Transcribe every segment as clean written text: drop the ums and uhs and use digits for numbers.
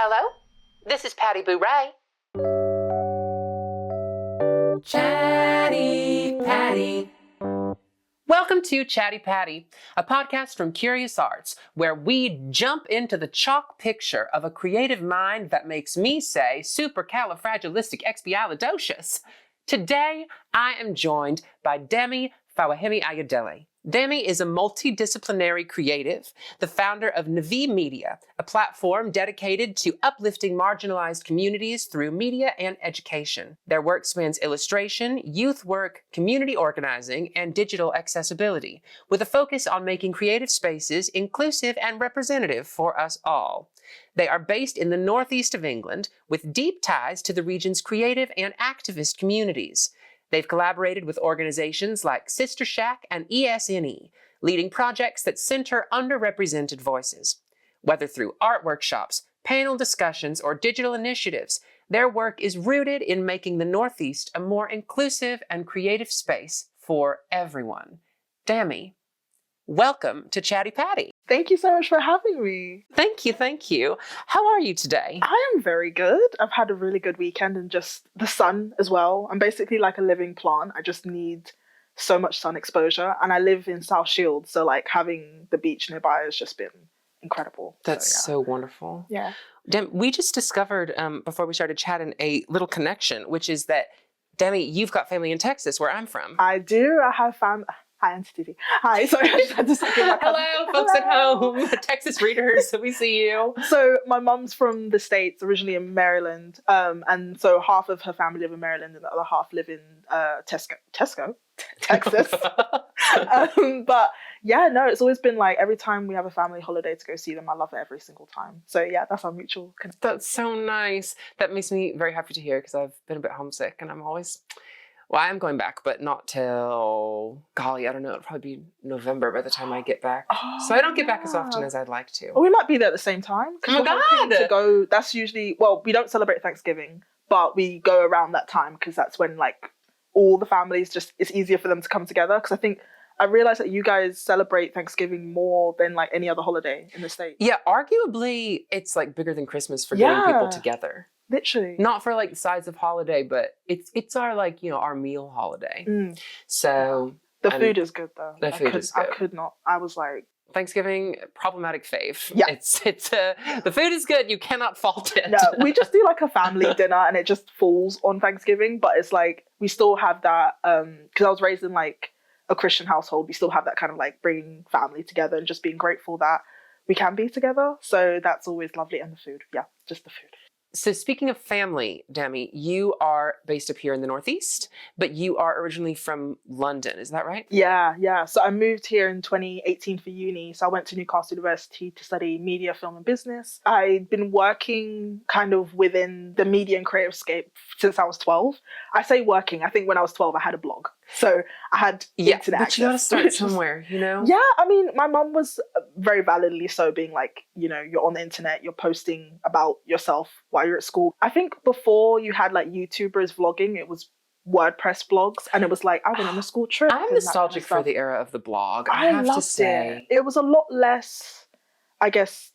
Hello? This is Patti Boo Rae. Chatti Patti. Welcome to Chatti Patti, a podcast from Curious Arts, where we jump into the chalk picture of a creative mind that makes me say supercalifragilisticexpialidocious. Today, I am joined by Dami Fawehinmi. Dami is a multidisciplinary creative, the founder of Navi Media, a platform dedicated to uplifting marginalized communities through media and education. Their work spans illustration, youth work, community organizing, and digital accessibility, with a focus on making creative spaces inclusive and representative for us all. They are based in the northeast of England, with deep ties to the region's creative and activist communities. They've collaborated with organizations like Sister Shack and ESNE, leading projects that center underrepresented voices. Whether through art workshops, panel discussions, or digital initiatives, their work is rooted in making the Northeast a more inclusive and creative space for everyone. Dami, welcome to Chatti Patti. Thank you so much for having me. Thank you. How are you today? I am very good. I've had a really good weekend and just the sun as well. I'm basically like a living plant. I just need so much sun exposure. And I live in South Shields, so like having the beach nearby has just been incredible. That's so wonderful. Yeah. We just discovered, before we started chatting, a little connection, which is that, Dami, you've got family in Texas, where I'm from. I do. I have family. Hi, Auntie Titi. Hi, sorry, I just had to say Hello, folks at home, Texas readers, we see you. So my mum's from the States, originally in Maryland, and so half of her family live in Maryland and the other half live in Texas. But yeah, no, it's always been like every time we have a family holiday to go see them, I love it every single time. So yeah, that's our mutual connection. That's so nice. That makes me very happy to hear because I've been a bit homesick and I'm always... Well, I am going back, but not till, golly, I don't know, it'll probably be November by the time I get back. So I don't get back as often as I'd like to. Well, we might be there at the same time. Oh my God! To go, that's usually, well, we don't celebrate Thanksgiving, but we go around that time because that's when like all the families just, it's easier for them to come together. Because I realized that you guys celebrate Thanksgiving more than like any other holiday in the States. Yeah, arguably it's like bigger than Christmas for getting people together. Literally. Not for like the size of holiday, but it's our like, our meal holiday. So the food is good though. The food is good. I could not. I was like, Thanksgiving, problematic fave. Yeah. The food is good. You cannot fault it. No, we just do like a family dinner and it just falls on Thanksgiving. But it's like, we still have that, because I was raised in like a Christian household. We still have that kind of like bringing family together and just being grateful that we can be together. So that's always lovely. And the food. Yeah, just the food. So speaking of family, Dami, you are based up here in the Northeast, but you are originally from London. Is that right? Yeah. So I moved here in 2018 for uni. So I went to Newcastle University to study media, film and business. I'd been working kind of within the media and creative scape since I was 12. I say working. I think when I was 12, I had a blog. So I had internet access. But you gotta start somewhere, Yeah, I mean, my mum was very validly so being like, you're on the internet, you're posting about yourself while you're at school. I think before you had like YouTubers vlogging, it was WordPress blogs, and it was like, I went on a school trip. I'm nostalgic for the era of the blog. I have to say. It was a lot less, I guess,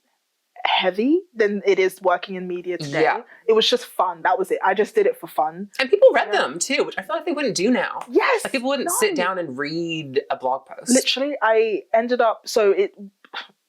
heavy than it is working in media today. Yeah. It was just fun. That was it. I just did it for fun. And people read them too, which I feel like they wouldn't do now. Yes. Like people wouldn't sit down and read a blog post. Literally, I ended up,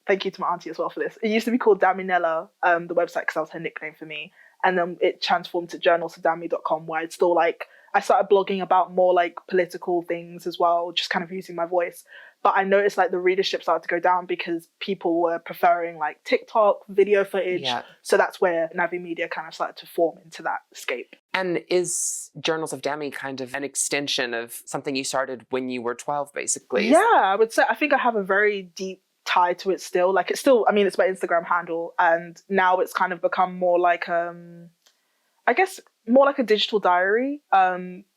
thank you to my auntie as well for this. It used to be called Daminella, the website, because that was her nickname for me. And then it transformed to journalsofdami.com, where it's still like, I started blogging about more like political things as well, just kind of using my voice. But I noticed like the readership started to go down because people were preferring like TikTok, video footage. Yeah. So that's where Navi Media kind of started to form into that scape. And is Journals of Dami kind of an extension of something you started when you were 12, basically? Yeah, I would say, I think I have a very deep tie to it still. Like it's still, I mean, it's my Instagram handle. And now it's kind of become more like, I guess, more like a digital diary.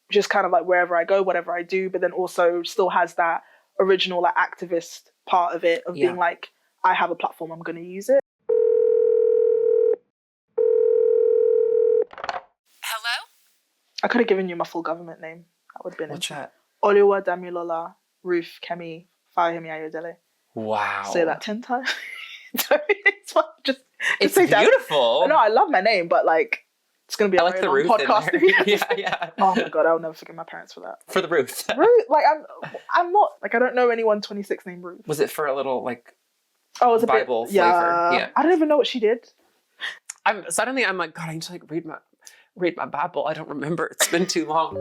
Just kind of like wherever I go, whatever I do, but then also still has that original like activist part of it of being like, I have a platform, I'm going to use it. Hello? I could have given you my full government name. That would have been What's it. That? Oluwa Damilola Ruth Kemi Fawehinmi Ayodele. Wow. Say that 10 times. Sorry, it's fine. Just It's say Dami. beautiful. No, I love my name, but like, it's gonna be a I like very the long Ruth podcast. in there. Yeah, yeah. Oh my god, I'll never forgive my parents for that. For the Ruth. Ruth, like I'm not like I don't know anyone 26 named Ruth. Was it for a little like Oh, it was a Bible bit, flavor? Yeah. I don't even know what she did. I'm like, God, I need to like read my Bible. I don't remember. It's been too long.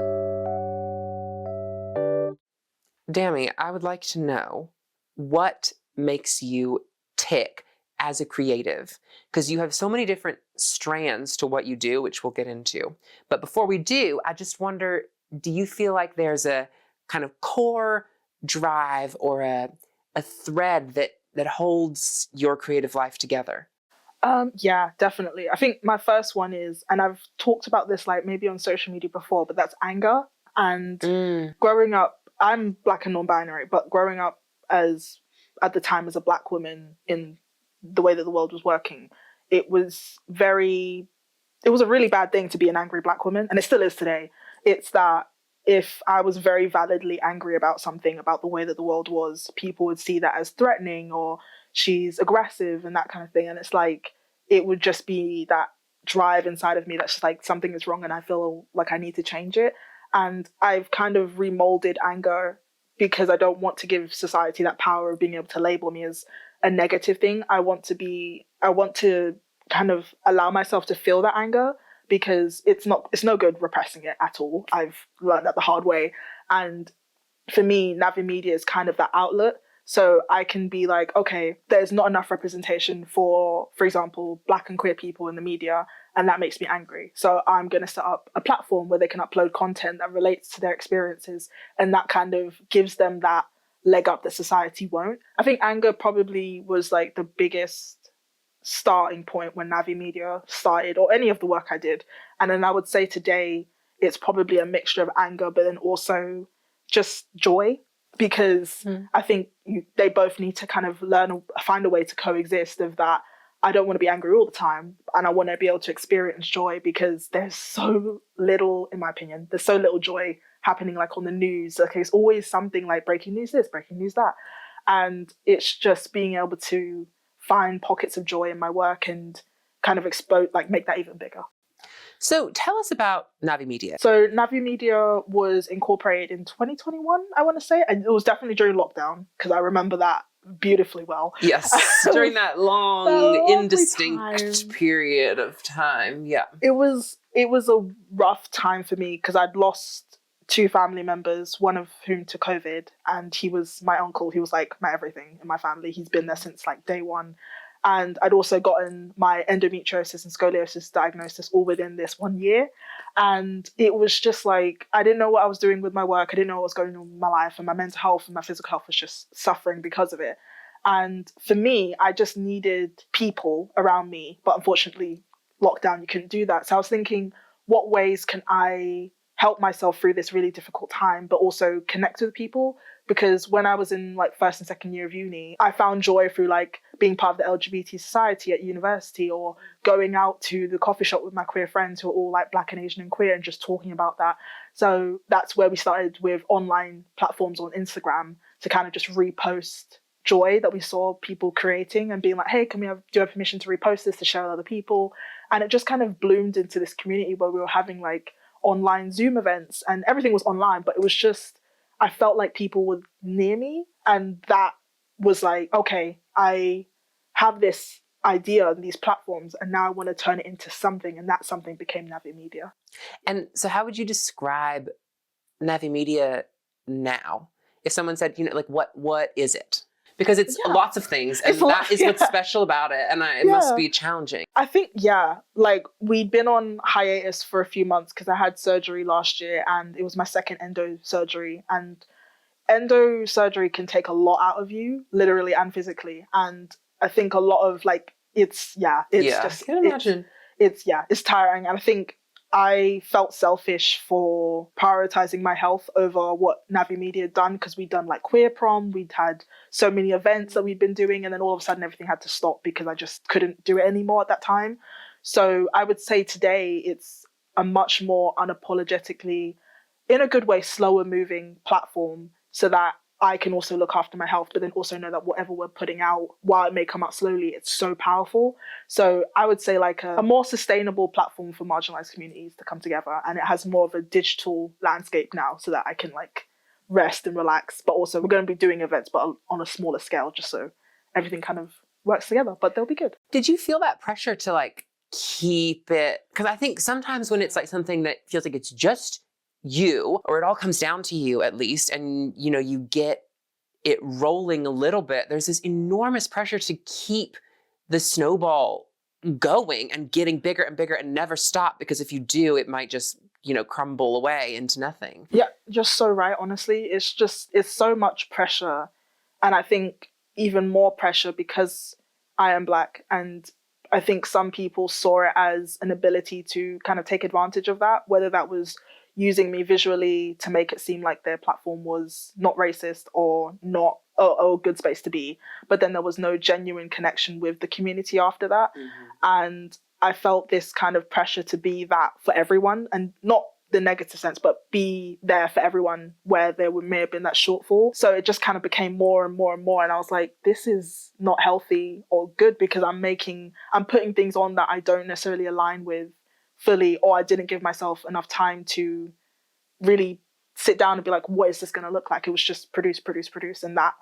Dami, I would like to know what makes you tick as a creative, because you have so many different strands to what you do, which we'll get into. But before we do, I just wonder, do you feel like there's a kind of core drive or a thread that holds your creative life together? Yeah, definitely. I think my first one is, and I've talked about this like maybe on social media before, but that's anger. And growing up, I'm Black and non-binary, but growing up at the time as a Black woman in the way that the world was working, it was a really bad thing to be an angry Black woman, and it still is today. It's that if I was very validly angry about something, about the way that the world was, people would see that as threatening or she's aggressive and that kind of thing. And it's like, it would just be that drive inside of me that's just like, something is wrong and I feel like I need to change it. And I've kind of remolded anger because I don't want to give society that power of being able to label me as a negative thing. I want to kind of allow myself to feel that anger, because it's no good repressing it at all. I've learned that the hard way. And for me, Navi Media is kind of that outlet. So I can be like, okay, there's not enough representation for example, Black and queer people in the media, and that makes me angry. So I'm going to set up a platform where they can upload content that relates to their experiences, and that kind of gives them that leg up that society won't. I think anger probably was like the biggest starting point when Navi Media started, or any of the work I did. And then I would say today it's probably a mixture of anger, but then also just joy, because I think they both need to kind of find a way to coexist, of that I don't want to be angry all the time and I want to be able to experience joy, because there's so little, in my opinion, there's so little joy happening like on the news. Like it's always something like breaking news this, breaking news that. And it's just being able to find pockets of joy in my work and kind of make that even bigger. So tell us about Navi Media. So Navi Media was incorporated in 2021, I want to say. And it was definitely during lockdown, because I remember that beautifully well. Yes, during that long, indistinct period of time. Yeah. It was a rough time for me, because I'd lost 2 family members, one of whom to COVID, and he was my uncle. He was like my everything in my family. He's been there since like day one. And I'd also gotten my endometriosis and scoliosis diagnosis all within this 1 year. And it was just like, I didn't know what I was doing with my work. I didn't know what was going on with my life, and my mental health and my physical health was just suffering because of it. And for me, I just needed people around me. But unfortunately, lockdown, you couldn't do that. So I was thinking, what ways can I help myself through this really difficult time, but also connect with people? Because when I was in like first and second year of uni, I found joy through like being part of the LGBT society at university, or going out to the coffee shop with my queer friends who are all like Black and Asian and queer, and just talking about that. So that's where we started with online platforms on Instagram to kind of just repost joy that we saw people creating, and being like, hey, do you have permission to repost this to share with other people? And it just kind of bloomed into this community where we were having like online Zoom events, and everything was online, but it was just, I felt like people were near me, and that was like, okay, I have this idea and these platforms, and now I want to turn it into something, and that something became Navi Media. And so how would you describe Navi Media now? If someone said, like, what is it? Because it's lots of things, and that is what's special about it, and it must be challenging. I think, like we'd been on hiatus for a few months because I had surgery last year, and it was my second endo surgery, and endo surgery can take a lot out of you, literally and physically. And I think a lot of like, it's just, I can imagine. It's tiring. And I think I felt selfish for prioritizing my health over what Navi Media had done, because we'd done like queer prom, we'd had so many events that we'd been doing, and then all of a sudden everything had to stop because I just couldn't do it anymore at that time. So I would say today it's a much more unapologetically, in a good way, slower moving platform, so that I can also look after my health, but then also know that whatever we're putting out, while it may come out slowly, it's so powerful. So I would say like a more sustainable platform for marginalized communities to come together, and it has more of a digital landscape now, so that I can like rest and relax. But also we're going to be doing events, but on a smaller scale, just so everything kind of works together. But they'll be good. Did you feel that pressure to like keep it? Because I think sometimes when it's like something that feels like it's just you, or it all comes down to you at least, and you know, you get it rolling a little bit, there's this enormous pressure to keep the snowball going and getting bigger and bigger and never stop, because if you do, it might just, you know, crumble away into nothing. Yeah, just so right, honestly. It's so much pressure. And I think even more pressure because I am Black, and I think some people saw it as an ability to kind of take advantage of that, whether that was using me visually to make it seem like their platform was not racist or not a good space to be. But then there was no genuine connection with the community after that. Mm-hmm. And I felt this kind of pressure to be that for everyone, and not the negative sense, but be there for everyone where there may have been that shortfall. So it just kind of became more and more and more. And I was like, this is not healthy or good, because I'm putting things on that I don't necessarily align with fully, or I didn't give myself enough time to really sit down and be like, what is this going to look like? It was just produce. And that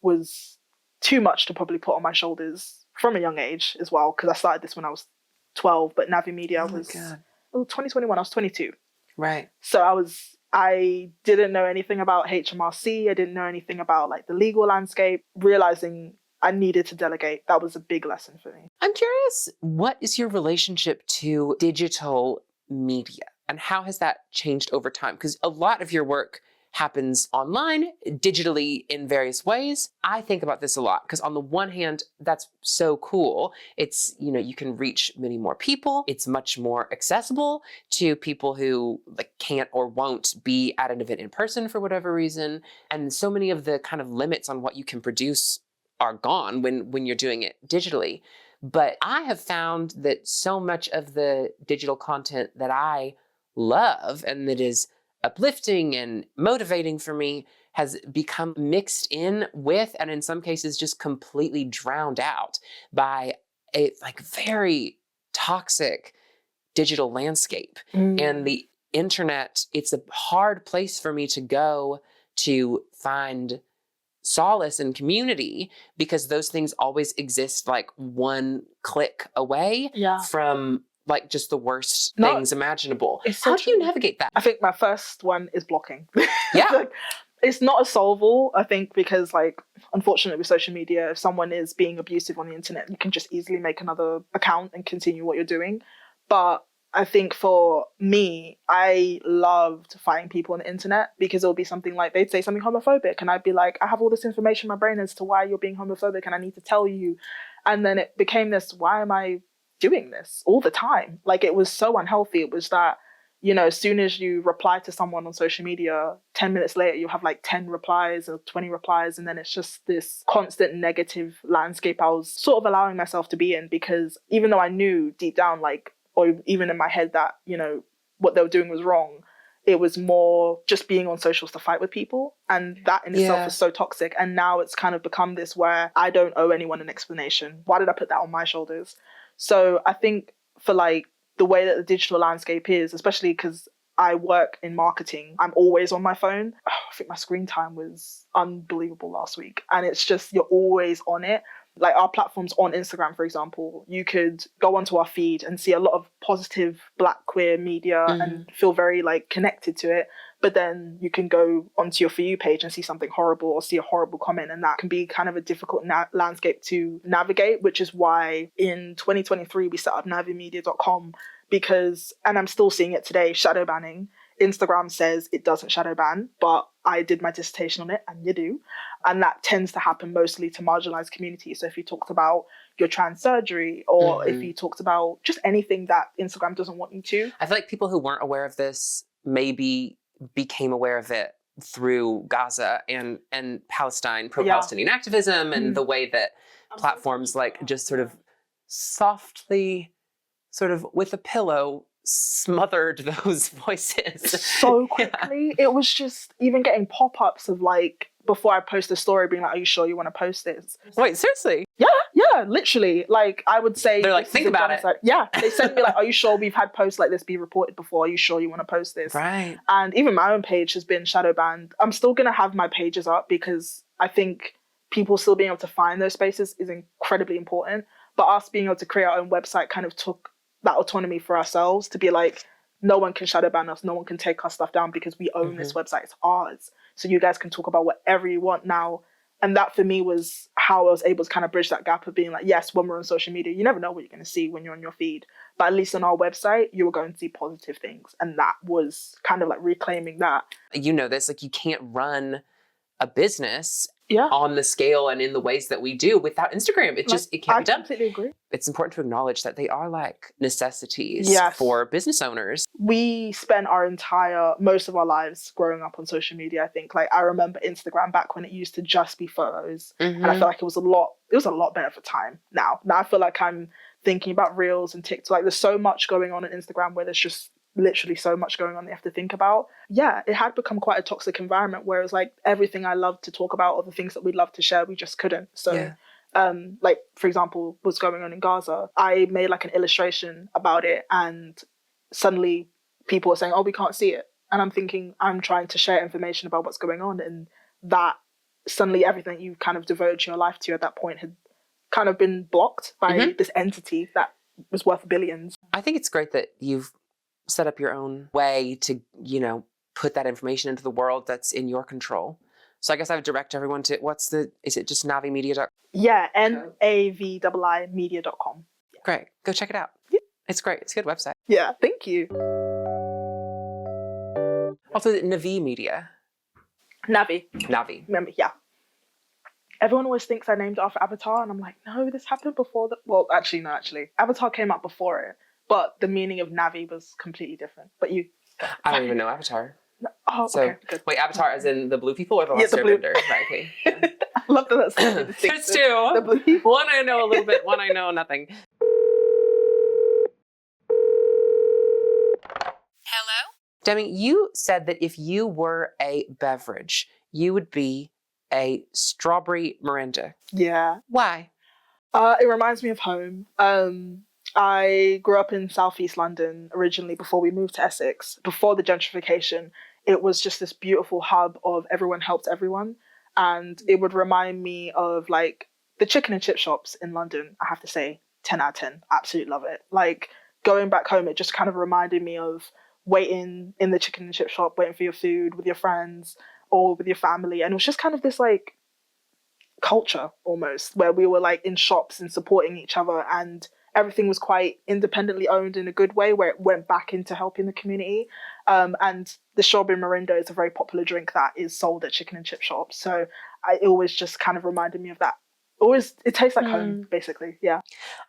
was too much to probably put on my shoulders from a young age as well, because I started this when I was 12, but Navi Media was 2021, I was 22. Right. So I didn't know anything about HMRC. I didn't know anything about like the legal landscape. Realizing I needed to delegate, that was a big lesson for me. I'm curious, what is your relationship to digital media, and how has that changed over time? Because a lot of your work happens online, digitally in various ways. I think about this a lot because on the one hand, that's so cool. It's, you know, you can reach many more people. It's much more accessible to people who like can't or won't be at an event in person for whatever reason. And so many of the kind of limits on what you can produce are gone when you're doing it digitally. But I have found that so much of the digital content that I love and that is uplifting and motivating for me has become mixed in with, and in some cases just completely drowned out by a like very toxic digital landscape. And the internet, it's a hard place for me to go to find solace and community, because those things always exist like one click away from like just the worst things imaginable. How do you navigate that? I think my first one is blocking. Yeah. Like, it's not a solvable, I think, because like, unfortunately with social media, if someone is being abusive on the internet, you can just easily make another account and continue what you're doing. But I think for me, I loved finding people on the internet, because it'll be something like they'd say something homophobic and I'd be like, I have all this information in my brain as to why you're being homophobic and I need to tell you. And then it became this, why am I doing this all the time? Like, it was so unhealthy. It was that, you know, as soon as you reply to someone on social media, 10 minutes later, you'll have like 10 replies or 20 replies. And then it's just this constant negative landscape I was sort of allowing myself to be in, because even though I knew deep down, like, or even in my head that, you know, what they were doing was wrong, it was more just being on socials to fight with people. And that in itself is so toxic. And now it's kind of become this where I don't owe anyone an explanation. Why did I put that on my shoulders? So I think for like the way that the digital landscape is, especially because I work in marketing, I'm always on my phone. I think my screen time was unbelievable last week. And it's just, you're always on it. Like our platforms on Instagram, for example, you could go onto our feed and see a lot of positive Black queer media and feel very like connected to it. But then you can go onto your For You page and see something horrible or see a horrible comment. And that can be kind of a difficult landscape to navigate, which is why in 2023, we set up navimedia.com because, and I'm still seeing it today, shadow banning. Instagram says it doesn't shadow ban, but I did my dissertation on it, and you do. And that tends to happen mostly to marginalized communities. So if you talked about your trans surgery, or if you talked about just anything that Instagram doesn't want you to. I feel like people who weren't aware of this maybe became aware of it through Gaza and Palestine, pro-Palestinian activism, and the way that platforms like just sort of softly, sort of with a pillow, smothered those voices so quickly. It was just even getting pop-ups of like before I post a story being like, are you sure you want to post this? Wait, seriously? Yeah, literally. Like, I would say... They're like, think about it. Yeah, they sent me like, are you sure we've had posts like this be reported before? Are you sure you want to post this? Right. And even my own page has been shadow banned. I'm still going to have my pages up because I think people still being able to find those spaces is incredibly important. But us being able to create our own website kind of took that autonomy for ourselves to be like, no one can shadow ban us, no one can take our stuff down because we own this website, it's ours. So you guys can talk about whatever you want now. And that for me was how I was able to kind of bridge that gap of being like, yes, when we're on social media, you never know what you're going to see when you're on your feed. But at least on our website, you were going to see positive things. And that was kind of like reclaiming that. You know this, like you can't run a business Yeah. on the scale and in the ways that we do without Instagram. It just, it can't be done. I completely agree. It's important to acknowledge that they are like necessities for business owners. We spent most of our lives growing up on social media, I think. Like, I remember Instagram back when it used to just be photos. And I feel like it was a lot better for time now. Now I feel like I'm thinking about Reels and TikTok. Like, there's so much going on Instagram where there's just literally so much going on that you have to think about. Yeah, it had become quite a toxic environment where it was like everything I loved to talk about or the things that we loved to share, we just couldn't. So like, for example, what's going on in Gaza, I made like an illustration about it and suddenly people were saying, oh, we can't see it. And I'm thinking, I'm trying to share information about what's going on, and that suddenly everything you kind of devoted your life to at that point had kind of been blocked by this entity that was worth billions. I think it's great that you've set up your own way to, you know, put that information into the world that's in your control. So I guess I would direct everyone to, is it just navimedia.com? Yeah, NAVII media.com. Great. Go check it out. Yeah. It's great. It's a good website. Yeah, thank you. Also, Navi Media. Navi. Navi. Yeah. Everyone always thinks I named it after Avatar, and I'm like, no, this happened before that. Well, actually. Avatar came out before it, but the meaning of Navi was completely different. But you... I don't even know Avatar. Oh, so, okay, good. Wait, Avatar as in the blue people or the last Airbender? Right, okay. I love that that's There's two. The blue people. One I know a little bit, one I know nothing. Hello? Demi, you said that if you were a beverage, you would be a strawberry Miranda. Yeah. Why? It reminds me of home. I grew up in southeast London originally before we moved to Essex. Before the gentrification, it was just this beautiful hub of everyone helped everyone. And it would remind me of like the chicken and chip shops in London. I have to say 10 out of 10. Absolutely love it. Like going back home, it just kind of reminded me of waiting in the chicken and chip shop, waiting for your food with your friends or with your family. And it was just kind of this like culture almost where we were like in shops and supporting each other, and everything was quite independently owned in a good way where it went back into helping the community. And the strawberry Mirinda is a very popular drink that is sold at chicken and chip shops. So it always just kind of reminded me of that. Always, it tastes like home, basically. Yeah.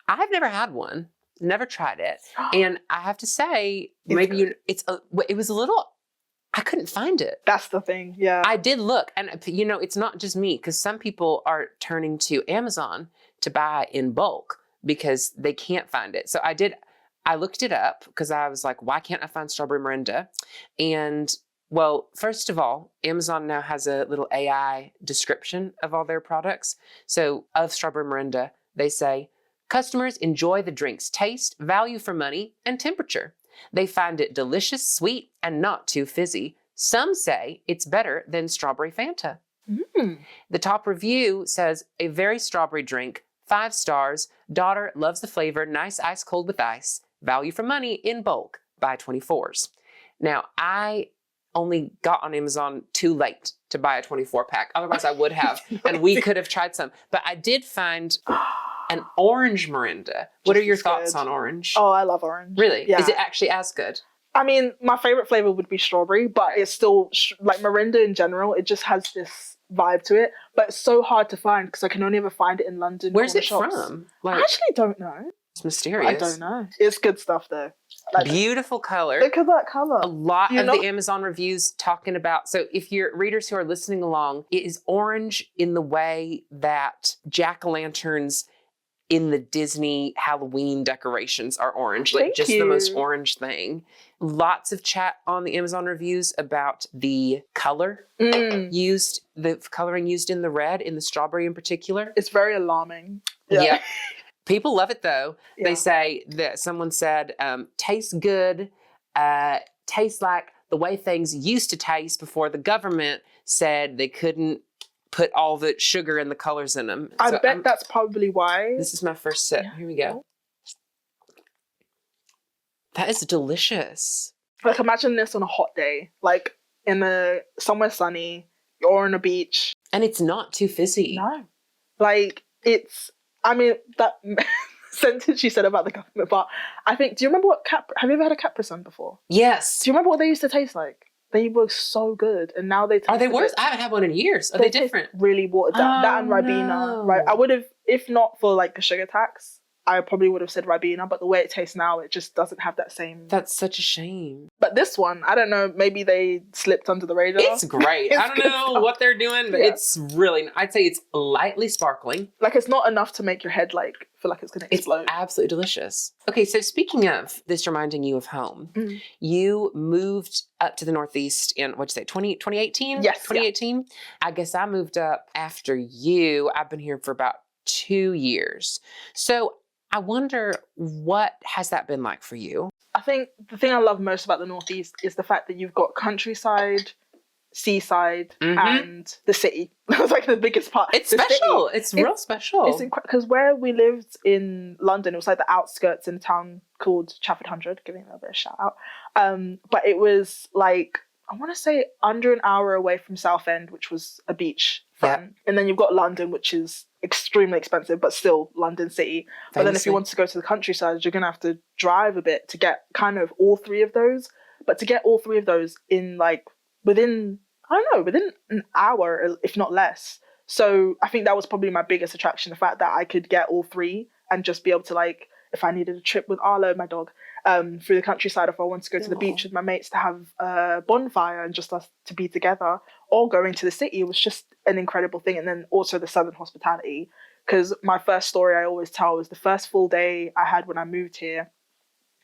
I've never had one, never tried it. And I have to say, it was a little, I couldn't find it. That's the thing. Yeah. I did look, and you know, it's not just me, because some people are turning to Amazon to buy in bulk because they can't find it. So I looked it up because I was like, why can't I find strawberry Mirinda? And well, first of all, Amazon now has a little AI description of all their products. So of strawberry Mirinda, they say, customers enjoy the drink's taste, value for money, and temperature. They find it delicious, sweet, and not too fizzy. Some say it's better than strawberry Fanta. The top review says, a very strawberry drink, 5 stars, daughter loves the flavor, nice ice cold with ice, value for money in bulk, buy 24s. Now, I only got on Amazon too late to buy a 24 pack. Otherwise I would have, and we could have tried some. But I did find an orange Mirinda. What are your thoughts on orange? Oh, I love orange. Really? Yeah. Is it actually as good? I mean, my favorite flavor would be strawberry, but it's still like Mirinda in general. It just has this vibe to it, but it's so hard to find because I can only ever find it in London. Where's it shops. From? I actually don't know. It's mysterious. I don't know. It's good stuff though. Like, beautiful color. Look at that color. A lot of the Amazon reviews talking about, so if you're readers who are listening along, it is orange in the way that jack-o'-lanterns in the Disney Halloween decorations are orange, like Thank just the most you. orange thing. Lots of chat on the Amazon reviews about the color used, the coloring used in the red, in the strawberry in particular. It's very alarming. Yeah. People love it though. Yeah. They say that someone said, tastes good, tastes like the way things used to taste before the government said they couldn't put all the sugar and the colors in them. I bet that's probably why. This is my first sip. Here we go. That is delicious. Like, imagine this on a hot day, like somewhere sunny, you're on a beach. And it's not too fizzy. No. Like, that sentence you said about the government, but I think, do you remember have you ever had a Capri Sun before? Yes. Do you remember what they used to taste like? They were so good, and now they taste... Are they worse? I haven't had one in years. Are they different? Really watered down. That and Ribena. No. Right? I would have, if not for like the sugar tax, I probably would have said Ribena, but the way it tastes now, it just doesn't have that same... That's such a shame. But this one, I don't know, maybe they slipped under the radar. It's great. I don't know what they're doing, but it's really, I'd say it's lightly sparkling. Like, it's not enough to make your head like feel like it's going to explode. It's absolutely delicious. Okay, so speaking of this reminding you of home, you moved up to the Northeast in, 2018? Yes. 2018? Yeah. I guess I moved up after you. I've been here for about 2 years. So I wonder, what has that been like for you? I think the thing I love most about the Northeast is the fact that you've got countryside, seaside, and the city. That's like the biggest part. It's special. It's real special. It's incredible, because where we lived in London, it was like the outskirts in a town called Chafford 100, giving them a bit of a shout out. But it was like, I want to say under an hour away from Southend, which was a beach front. And then you've got London, which is extremely expensive, but still London city. But then if you want to go to the countryside, you're going to have to drive a bit to get kind of all three of those. But to get all three of those in like within an hour, if not less. So I think that was probably my biggest attraction, the fact that I could get all three and just be able to, like, if I needed a trip with Arlo, my dog, through the countryside, if I wanted to go to the beach with my mates to have a bonfire and just us to be together, or going to the city, it was just an incredible thing. And then also the Southern hospitality, because my first story I always tell is the first full day I had when I moved here.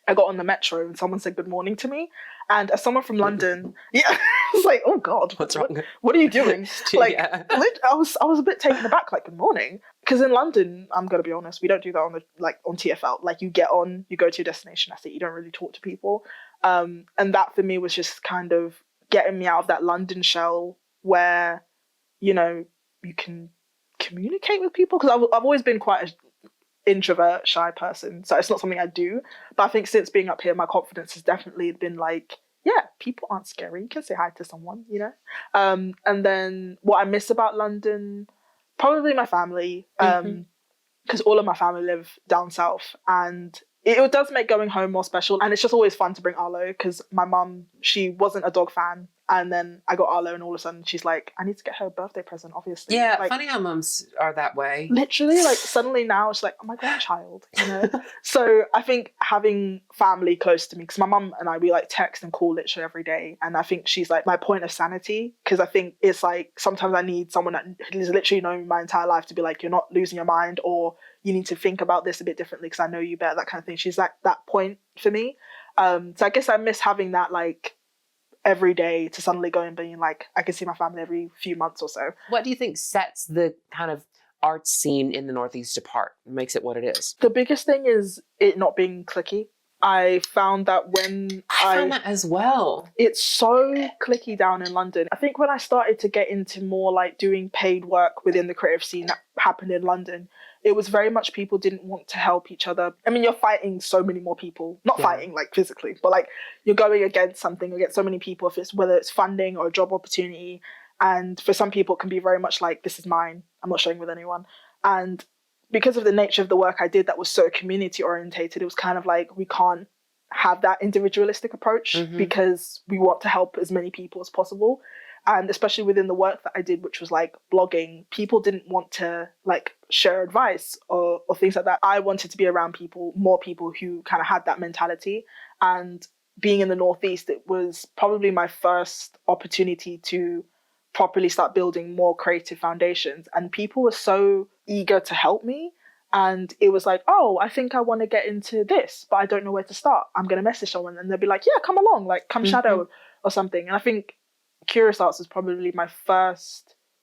I got on the metro and someone said good morning to me. And as someone from London, I was like, oh God, what's wrong? What are you doing? Like, I was a bit taken aback, like, good morning. Because in London, I'm going to be honest, we don't do that on TFL. Like, you get on, you go to your destination, that's it. You don't really talk to people. And that for me was just kind of getting me out of that London shell where, you know, you can communicate with people. Because I've always been quite a introvert, shy person, so it's not something I do. But I think since being up here, my confidence has definitely been like, yeah, people aren't scary, you can say hi to someone, you know. And then what I miss about London, probably my family, because all of my family live down south, and it does make going home more special. And it's just always fun to bring Arlo, because my mum, she wasn't a dog fan, and then I got Arlo, and all of a sudden she's like, I need to get her a birthday present, obviously. Yeah, like, funny how mums are that way. Literally, like, suddenly now it's like, oh, my grandchild, you know. So I think having family close to me, because my mum and I, we like text and call literally every day, and I think she's like my point of sanity, because I think it's like sometimes I need someone that has literally known me my entire life to be like, you're not losing your mind, or you need to think about this a bit differently because I know you better, that kind of thing. She's like that point for me. So I guess I miss having that, like, every day, to suddenly go and being like, I can see my family every few months or so. What do you think sets the kind of art scene in the Northeast apart, makes it what it is? The biggest thing is it not being cliquey. I found that when I found that as well. It's so cliquey down in London. I think when I started to get into more like doing paid work within the creative scene that happened in London, it was very much people didn't want to help each other. I mean, you're fighting so many more people, not fighting like physically, but like you're going against something, against so many people, if it's whether it's funding or a job opportunity. And for some people, it can be very much like, this is mine, I'm not sharing with anyone. And because of the nature of the work I did that was so community orientated, it was kind of like, we can't have that individualistic approach because we want to help as many people as possible. And especially within the work that I did, which was like blogging, people didn't want to like share advice or things like that. I wanted to be around people, more people who kind of had that mentality. And being in the Northeast, it was probably my first opportunity to properly start building more creative foundations. And people were so eager to help me. And it was like, oh, I think I want to get into this, but I don't know where to start. I'm going to message someone and they'll be like, yeah, come along, like come shadow or something. And I think Curious Arts was probably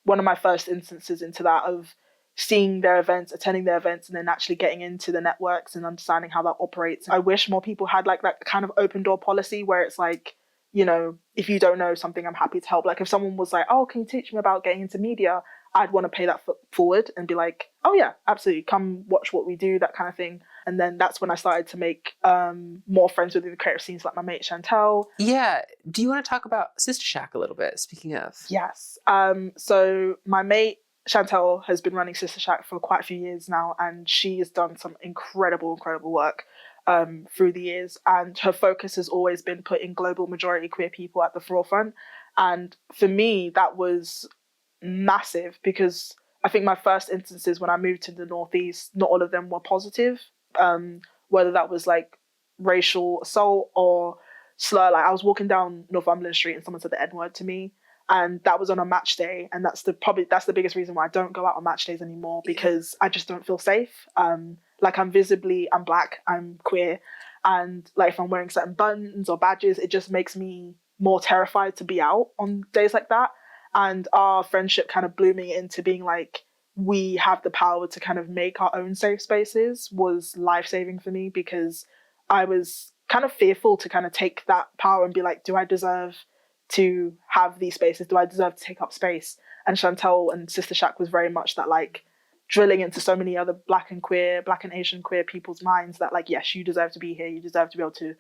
one of my first instances into that, of seeing their events, attending their events, and then actually getting into the networks and understanding how that operates. I wish more people had like that kind of open door policy where it's like, you know, if you don't know something, I'm happy to help. Like if someone was like, oh, can you teach me about getting into media? I'd want to pay that forward and be like, oh yeah, absolutely, come watch what we do, that kind of thing. And then that's when I started to make more friends within the creative scenes, like my mate Chantel. Yeah. Do you want to talk about Sister Shack a little bit, speaking of? Yes. So my mate Chantel has been running Sister Shack for quite a few years now, and she has done some incredible work through the years. And her focus has always been putting global majority queer people at the forefront. And for me, that was massive, because I think my first instances when I moved to the Northeast, not all of them were positive, whether that was like racial assault or slur. Like I was walking down Northumberland Street and someone said the N-word to me, and that was on a match day, and that's the biggest reason why I don't go out on match days anymore, because I just don't feel safe. Like I'm black, I'm queer, and like if I'm wearing certain buttons or badges, it just makes me more terrified to be out on days like that. And our friendship kind of blooming into being like, we have the power to kind of make our own safe spaces was life-saving for me, because I was kind of fearful to kind of take that power and be like, do I deserve to have these spaces? Do I deserve to take up space? And Chantel and Sister Shack was very much that, like, drilling into so many other Black and Asian queer people's minds that, like, yes, you deserve to be here. You deserve to be able to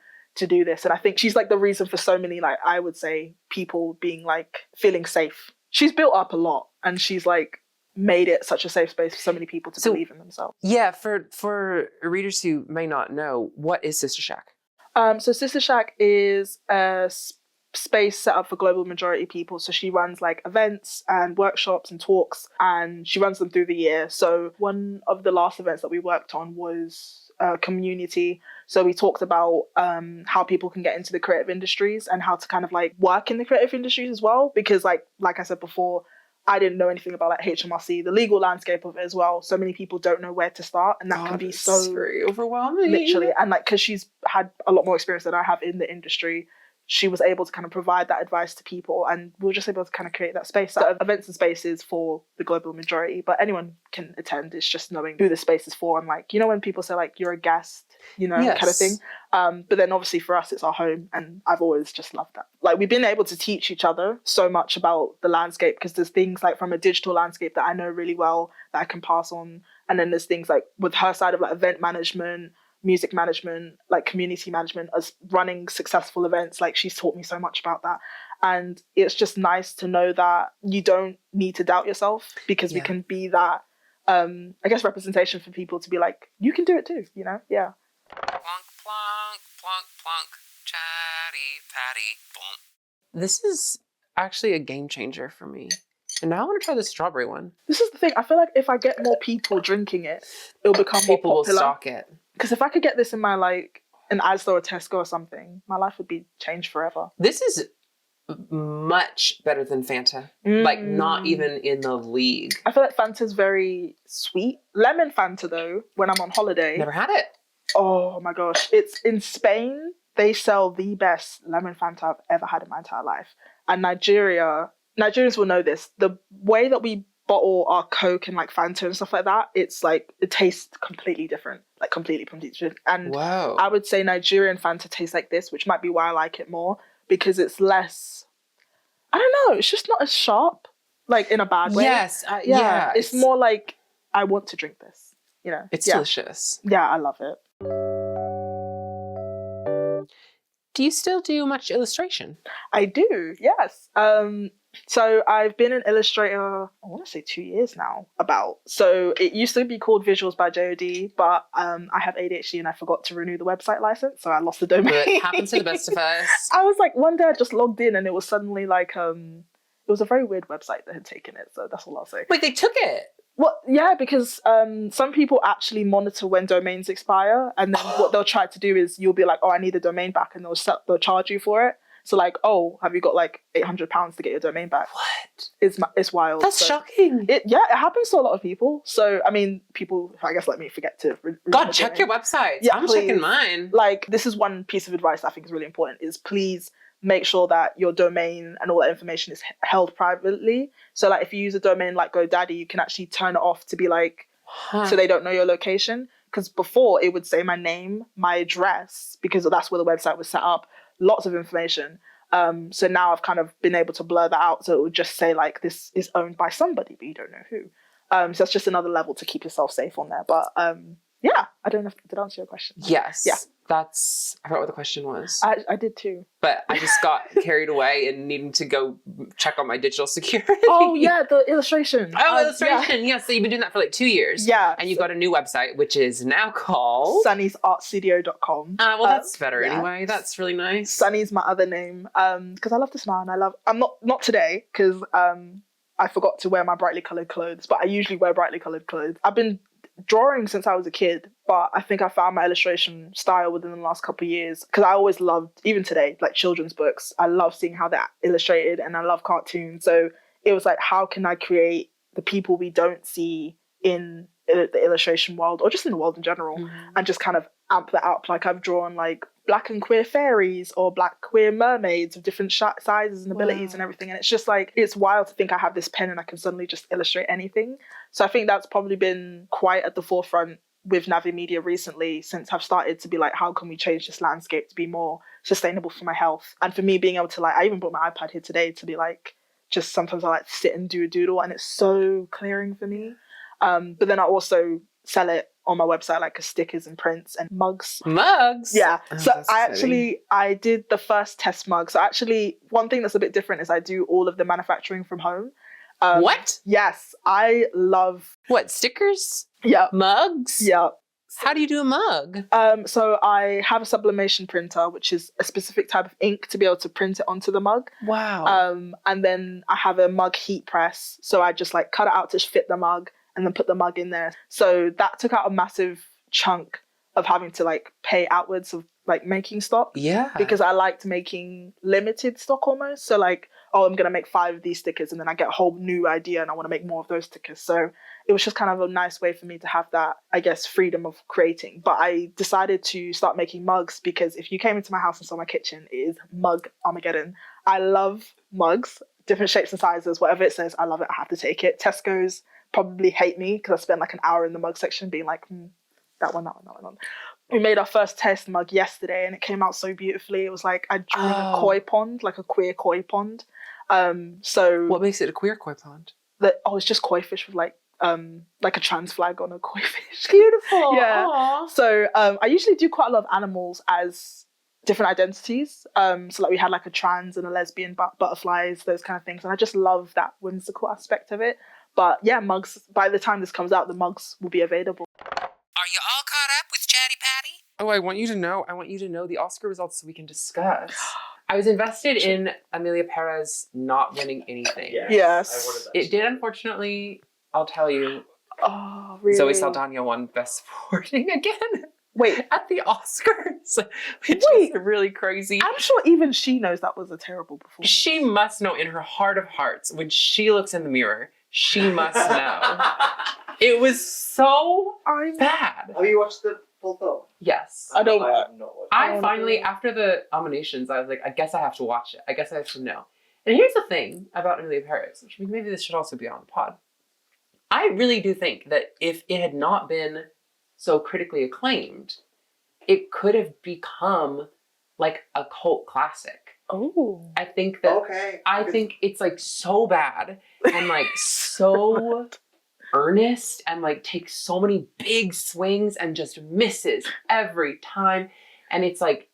do this. And I think she's like the reason for so many, like, I would say, people being like feeling safe. She's built up a lot, and she's like made it such a safe space for so many people to believe in themselves. Yeah, for readers who may not know, what is Sister Shack? So Sister Shack is a space set up for global majority people. So she runs like events and workshops and talks, and she runs them through the year. So one of the last events that we worked on was community. So we talked about how people can get into the creative industries and how to kind of like work in the creative industries as well. Because like I said before, I didn't know anything about like HMRC, the legal landscape of it as well. So many people don't know where to start, and that can be so very overwhelming. Literally. And like, because she's had a lot more experience than I have in the industry, she was able to kind of provide that advice to people, and we were just able to kind of create that space. So events and spaces for the global majority, but anyone can attend. It's just knowing who the space is for, and like, you know, when people say like you're a guest, you know, yes, kind of thing. But then obviously for us, it's our home, and I've always just loved that. Like we've been able to teach each other so much about the landscape, because there's things like from a digital landscape that I know really well that I can pass on, and then there's things like with her side of like event management, music management, like community management, as running successful events. Like she's taught me so much about that, and it's just nice to know that you don't need to doubt yourself, because we can be that I guess representation for people to be like, you can do it too, you know. Plonk, plonk, plonk, plonk, chatty, patty, boom. This is actually a game changer for me. And now I want to try the strawberry one. This is the thing. I feel like if I get more people drinking it, it'll become people more popular. Will stock it. Because if I could get this in my like an Asda or Tesco or something, my life would be changed forever. This is much better than Fanta. Like not even in the league. I feel like Fanta's very sweet. Lemon Fanta though, when I'm on holiday. Never had it. Oh my gosh. It's in Spain. They sell the best lemon Fanta I've ever had in my entire life. And Nigerians will know this. The way that we bottle our Coke and like Fanta and stuff like that, it's like, it tastes completely different. Like completely different. And wow. I would say Nigerian Fanta tastes like this, which might be why I like it more, because it's less, I don't know, it's just not as sharp, like in a bad way. Yes. Yeah. It's more like, I want to drink this, you know. It's delicious. Yeah, I love it. Do you still do much illustration? I do, yes. So I've been an illustrator, I want to say 2 years now, about. So it used to be called Visuals by JOD, but I have ADHD and I forgot to renew the website license, so I lost the domain. It happens to the best of us. I was like, one day I just logged in and it was suddenly like, it was a very weird website that had taken it, so that's all I'll say. Wait, they took it? Well, yeah, because some people actually monitor when domains expire, and then what they'll try to do is you'll be like, oh, I need the domain back, and they'll charge you for it. So like, oh, have you got like £800 to get your domain back? What? It's wild. That's shocking. It happens to a lot of people. So I mean, people, I guess, like me, forget to God, check your website. Yeah, I'm please. checking mine. Like, this is one piece of advice I think is really important, is please make sure that your domain and all that information is held privately. So like, if you use a domain like GoDaddy, you can actually turn it off to be like, so they don't know your location. Because before it would say my name, my address, because that's where the website was set up, lots of information. So now I've kind of been able to blur that out. So it would just say like, this is owned by somebody, but you don't know who. So that's just another level to keep yourself safe on there. But yeah, I don't know if did I answer your question. Yes. Yeah. I forgot what the question was. I did too. But I just got carried away and needing to go check on my digital security. Oh yeah, the illustration. Illustration. Yeah. So you've been doing that for like 2 years. Yeah. And you've got a new website, which is now called sunny'sartstudio.com. Well, that's better anyway. That's really nice. Sunny's my other name. Because I love to smile, and I'm not today because I forgot to wear my brightly coloured clothes, but I usually wear brightly coloured clothes. I've been drawing since I was a kid, but I think I found my illustration style within the last couple of years, because I always loved, even today, like children's books. I love seeing how they're illustrated, and I love cartoons. So it was like, how can I create the people we don't see in the illustration world, or just in the world in general, and just kind of amp that up. Like, I've drawn like black and queer fairies or black queer mermaids of different sizes and abilities and everything, and it's just like, it's wild to think I have this pen and I can suddenly just illustrate anything. So I think that's probably been quite at the forefront with Navi Media recently, since I've started to be like, how can we change this landscape to be more sustainable for my health? And for me, being able to like, I even brought my iPad here today to be like, just sometimes I like to sit and do a doodle, and it's so clearing for me. But then I also sell it on my website, like as stickers and prints and mugs. Mugs? Yeah. Oh, so I did the first test mug. So actually, one thing that's a bit different is I do all of the manufacturing from home. What? Yes. I love... What, stickers? Yeah. Mugs? Yeah. How do you do a mug? So I have a sublimation printer, which is a specific type of ink to be able to print it onto the mug. Wow. And then I have a mug heat press. So I just like cut it out to fit the mug and then put the mug in there. So that took out a massive chunk of having to like pay outwards of like making stock. Yeah. Because I liked making limited stock almost. So like, oh, I'm going to make 5 of these stickers, and then I get a whole new idea and I want to make more of those stickers. So it was just kind of a nice way for me to have that, I guess, freedom of creating. But I decided to start making mugs, because if you came into my house and saw my kitchen, it is mug Armageddon. I love mugs, different shapes and sizes, whatever it says, I love it. I have to take it. Tesco's probably hate me because I spent like an hour in the mug section being like, that one. We made our first test mug yesterday, and it came out so beautifully. It was like, I drew a koi pond, like a queer koi pond. So what makes it a queer koi pond? It's just koi fish with like a trans flag on a koi fish. Beautiful. Yeah. Aww. So I usually do quite a lot of animals as different identities. So like we had like a trans and a lesbian butterflies, those kind of things. And I just love that whimsical aspect of it. But yeah, mugs, by the time this comes out, the mugs will be available. Are you all caught up with Chatti Patti? Oh, I want you to know the Oscar results so we can discuss. I was invested in Amelia Perez not winning anything. Yes. It did, unfortunately, I'll tell you. Oh, really? Zoe Saldana won Best Supporting again. Wait. At the Oscars. Which is really crazy. I'm sure even she knows that was a terrible performance. She must know in her heart of hearts, when she looks in the mirror, she must know. It was so bad. Have you watched the full film? Yes. I have not watched it. I finally, after the nominations, I was like, I guess I have to watch it. I guess I have to know. And here's the thing about Amelia Perez, which maybe this should also be on the pod. I really do think that if it had not been so critically acclaimed, it could have become like a cult classic. Oh. I think that I think it's like so bad and like so earnest and like takes so many big swings and just misses every time. And it's like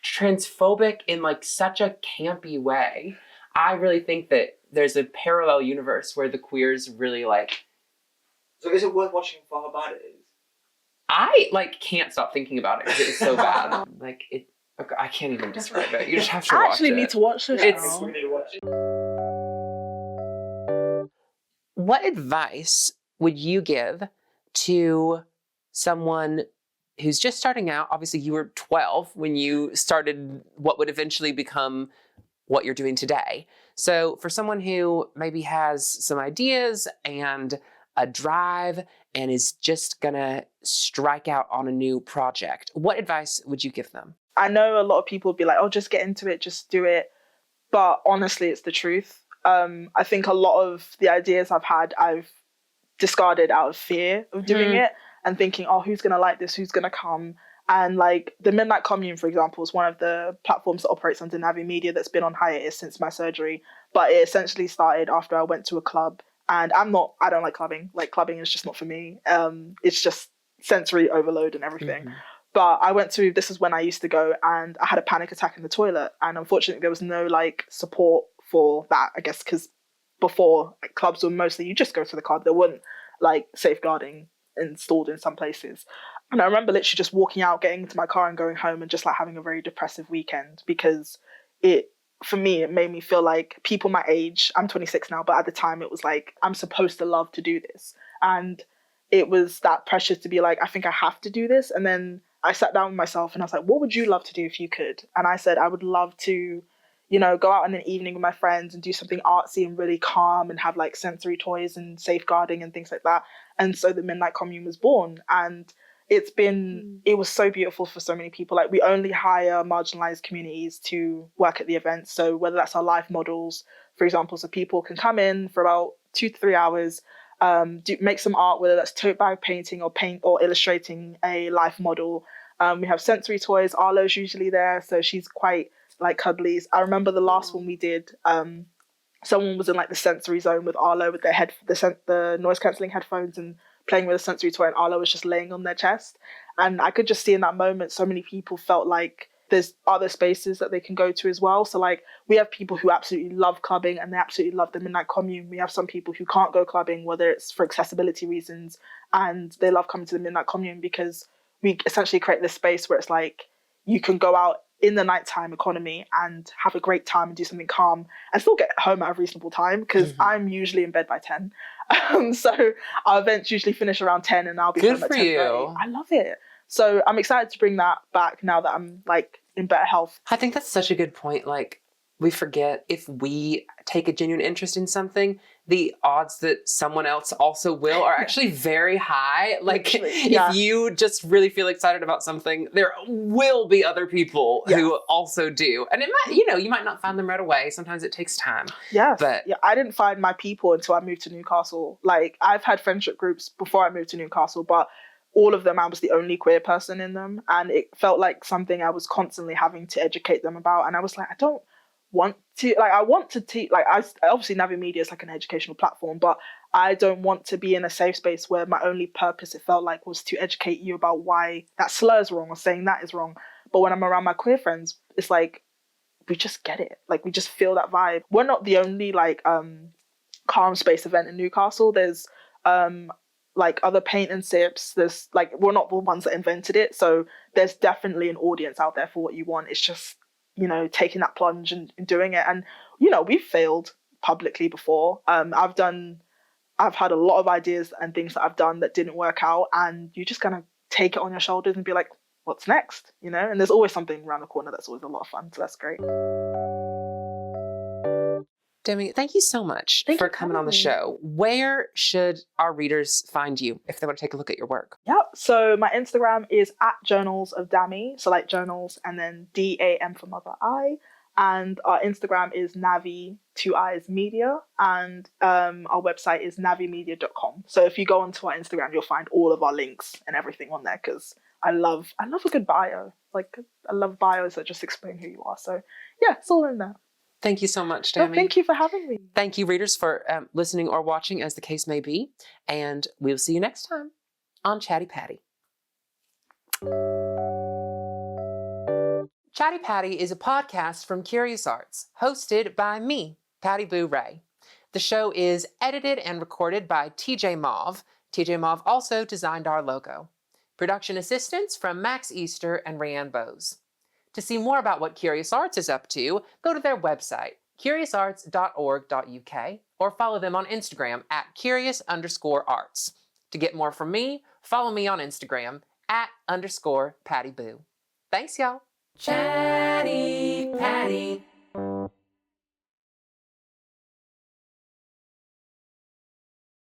transphobic in like such a campy way. I really think that there's a parallel universe where the queers really like... So is it worth watching for how bad it is? I like can't stop thinking about it because it's so bad. Like it... I can't even describe it. You just have to watch it. I actually need to watch this. We need to watch it. What advice would you give to someone who's just starting out. Obviously, you were 12 when you started what would eventually become what you're doing today. So for someone who maybe has some ideas and a drive and is just gonna strike out on a new project, what advice would you give them? I know a lot of people would be like, oh, just get into it, just do it. But honestly, it's the truth. I think a lot of the ideas I've had, I've discarded out of fear of doing it and thinking, oh, who's going to like this? Who's going to come? And like the Midnight Commune, for example, is one of the platforms that operates under Navi Media that's been on hiatus since my surgery. But it essentially started after I went to a club. And I don't like clubbing. Like clubbing is just not for me. It's just sensory overload and everything. But this is when I used to go, and I had a panic attack in the toilet. And unfortunately, there was no like support for that, I guess, because before, like, clubs were mostly, you just go to the club. There weren't like safeguarding installed in some places. And I remember literally just walking out, getting into my car and going home and just like having a very depressive weekend, because for me, it made me feel like people my age, I'm 26 now, but at the time it was like, I'm supposed to love to do this. And it was that pressure to be like, I think I have to do this. And then I sat down with myself and I was like, what would you love to do if you could? And I said, I would love to, go out in an evening with my friends and do something artsy and really calm and have like sensory toys and safeguarding and things like that. And so the Midnight Commune was born. And it was so beautiful for so many people. Like, we only hire marginalized communities to work at the events. So whether that's our life models, for example, so people can come in for about 2 to 3 hours, make some art, whether that's tote bag painting or illustrating a life model. We have sensory toys. Arlo's usually there, so she's quite like cuddly. I remember the last one we did, someone was in like the sensory zone with Arlo with the noise cancelling headphones and playing with a sensory toy, and Arlo was just laying on their chest. And I could just see in that moment so many people felt like there's other spaces that they can go to as well. So like, we have people who absolutely love clubbing and they absolutely love the Midnight Commune. We have some people who can't go clubbing, whether it's for accessibility reasons, and they love coming to the Midnight Commune because we essentially create this space where it's like, you can go out in the nighttime economy and have a great time and do something calm and still get home at a reasonable time, because I'm usually in bed by 10. So our events usually finish around 10 and I'll be home at 10:30. I love it. So I'm excited to bring that back now that I'm like in better health. I think that's such a good point. Like, we forget, if we take a genuine interest in something, the odds that someone else also will are actually very high. Like, if you just really feel excited about something, there will be other people who also do. And it might, you might not find them right away. Sometimes it takes time. Yes. But I didn't find my people until I moved to Newcastle. Like, I've had friendship groups before I moved to Newcastle, but all of them, I was the only queer person in them. And it felt like something I was constantly having to educate them about. And I was like, I don't want to, like, I want to teach, like, obviously Navi Media is like an educational platform, but I don't want to be in a safe space where my only purpose, it felt like, was to educate you about why that slur is wrong or saying that is wrong. But when I'm around my queer friends, it's like, we just get it. Like, we just feel that vibe. We're not the only like calm space event in Newcastle. There's like other paint and sips. There's like, we're not the ones that invented it. So there's definitely an audience out there for what you want. It's just, taking that plunge and doing it. And, we've failed publicly before. I've had a lot of ideas and things that I've done that didn't work out, and you just kind of take it on your shoulders and be like, what's next? And there's always something around the corner that's always a lot of fun. So that's great. Demi, thank you so much for coming on the show. Where should our readers find you if they want to take a look at your work? Yep. So my Instagram is @journals of Dami. So like journals and then DAM for mother I. And our Instagram is Navi 2 Eyes Media, and our website is navimedia.com. So if you go onto our Instagram, you'll find all of our links and everything on there, because I love a good bio. Like, I love bios that just explain who you are. So yeah, it's all in there. Thank you so much, Dami. Thank you for having me. Thank you, readers, for listening or watching, as the case may be. And we'll see you next time on Chatti Patti. Chatti Patti is a podcast from Curious Arts, hosted by me, Patti Boo Rae. The show is edited and recorded by TJmov. TJmov also designed our logo. Production assistance from Max Easter and Rayanne Bose. To see more about what Curious Arts is up to, go to their website, curiousarts.org.uk, or follow them on Instagram @curious_arts. To get more from me, follow me on Instagram @_Patti Boo. Thanks, y'all. Chatti Patti.